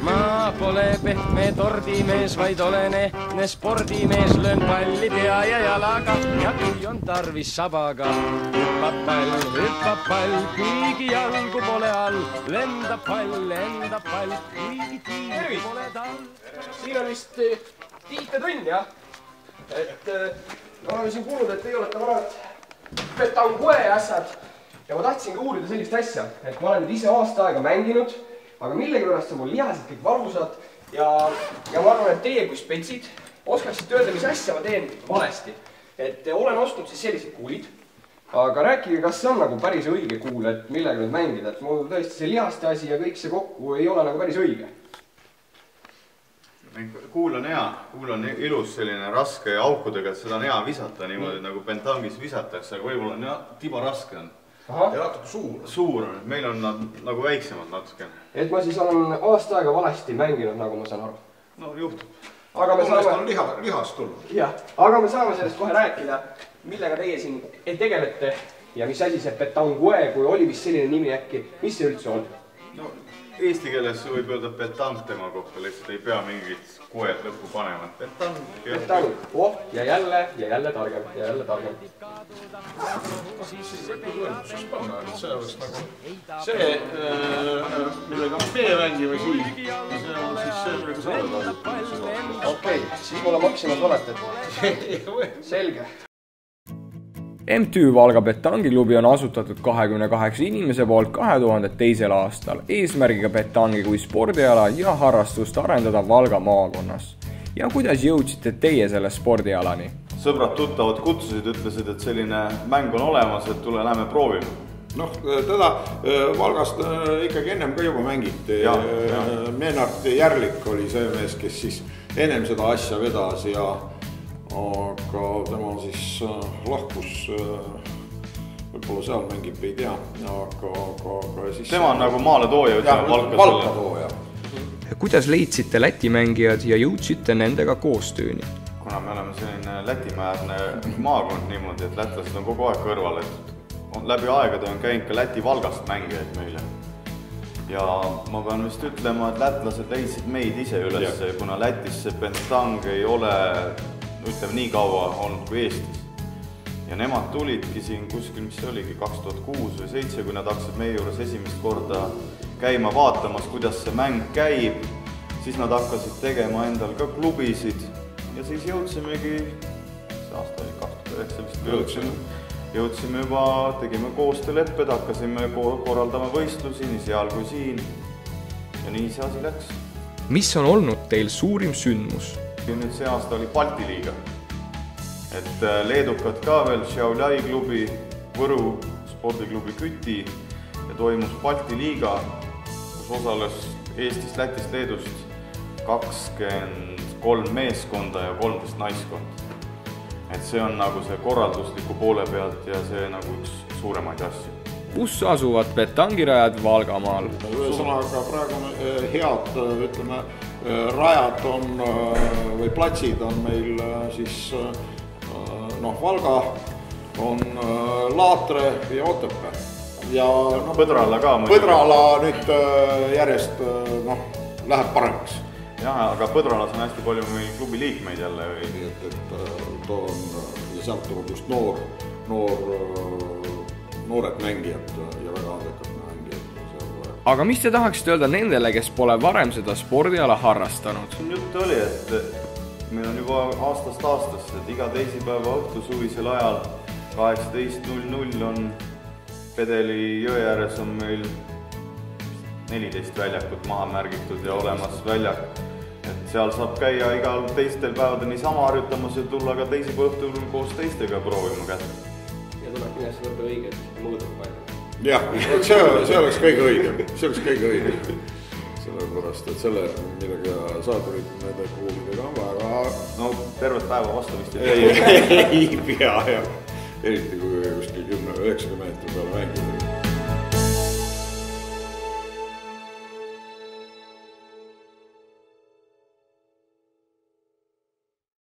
Ma pole pehme tordimees, vaid olen ehtne spordimees, löön palli pea ja jalaga ja kui on tarvis sabaga. Hüppab pall, kuigi jalgu pole all, lendab pall, kuigi tiigu pole tal. Siin on vist Tiit ja Tõnn, jah? Ma olen siin kuulnud, et teie olete vanad Betangue ässad ja ma tahtsin ka uurida sellist asja, et ma olen nüüd ise aasta aega mänginud, aga millegipärast on mul lihased kõik valusad ja ma arvan, et teie kui spetsid oskaksite öelda, mis asja ma teen valesti. Et olen ostnud siis sellised kuulid, aga rääkige, kas see on nagu päris õige kuul, et millega nüüd mängida, et mul tõesti see lihaste asi ja kõik see kokku ei ole nagu päris õige. Kuul on hea, kuul on ilus selline raske aukudega, et seda on hea visata niimoodi, nagu pentangis visatakse, aga võib-olla on tiba raske on. Ja natuke suur. Suur on, meil on nad nagu väiksemad natuke. Et ma siis olen aasta aega valesti mänginud, nagu ma saan aru. No juhtub. Sellest on lihast tulnud. Jah, aga me saame sellest kohe rääkida, millega teie siin tegelete ja mis asi see Betangue, kui oli vist selline nimi äkki, mis see üldse on? No eesti keeles võib öelda petang tema kohta, lihtsalt ei pea mingit kued lõppu panema. Petang. Ja jälle targem. See oleks nagu see, millega me mängime siin. See on siis see, millega sa oled. Okei, siis mulle Maximas olete. Selge. MTÜ Valga Betangiklubi on asutatud 28 inimese poolt 2002. aastal eesmärgiga betangi kui spordiala ja harrastust arendada Valga maakonnas. Ja kuidas jõudsite teie selle spordialani? Sõbrad tuttavad kutsusid, ütlesid, et selline mäng on olemas, et tule lähme proovime. Noh, teda Valgast ikkagi ennem ka juba mängiti. Meenart Järlik oli see mees, kes siis ennem seda asja vedas ja aga tema siis lahkus, võib-olla seal mängib, ei tea, aga siis... Tema on nagu maale tooja, ütleme Valka tooja. Kuidas leidsite Läti mängijad ja jõudsite nendega koostööni? Kuna me oleme selline lätimäärne maakond niimoodi, et lätlased on kogu aeg kõrval, et läbi aegade on käinud ka Läti Valgast mängijaid meile. Ja ma pean vist ütlema, et lätlased leidsid meid ise üles, kuna Lätis see pentang ei ole ütleme nii kaua olnud kui Eestis. Ja nemad tulidki siin kuskil, mis see oligi, 2006 või 2007, kui nad hakkasid meie juures esimest korda käima vaatamas, kuidas see mäng käib, siis nad hakkasid tegema endal ka klubisid ja siis jõudsimegi, see aasta oli 2009, jõudsime juba, tegime koostöölepped, hakkasime korraldama võistlusi nii seal kui siin ja nii see asi läks. Mis on olnud teil suurim sündmus? Nüüd see aasta oli Balti liiga, et leedukad ka veel, Šiauliai klubi, Võru spordiklubi Küti ja toimus Balti liiga, kus osales Eestist, Lätist, Leedust 23 meeskonda ja 13 naiskonda. Et see on nagu see korraldusliku poole pealt ja see nagu üks suuremaid asju. Kus asuvad betangirajad Valgamaal? Ühesõnaga praegu head, ütleme, rajad on või platsid on meil siis Valga, on Laatre ja Otepää. Ja Põdrala ka. Põdrala nüüd järjest läheb paremaks. Jah, aga Põdralas on hästi palju meil klubi liikmeid jälle. Ja sealt tuleb just noored mängijad ja väga adekad mängijad. Aga mis te tahaksite öelda nendele, kes pole varem seda spordiala harrastanud? Jutt oli, et meil on juba aastast aastasse, et iga teisipäeva õhtu suvisel ajal 18.00 on Pedeli jõe ääres on meil 14 väljakut maha märgitud ja olemas väljak. Et seal saab käia igal teistel päevadel niisama harjutamas ja tulla ka teisipäeva õhtul koos teistega proovima kätte. Ja tuleb kindlasti võtta õiged mõõdud palju. Jah, see oleks kõige õigem. Sellepärast, et selle, millega sa tulid nende kuulidega on väga... No tervet päeva vastu vist ei pea, jah. Eriti kui kuskil 10-90 meetri peale mängida.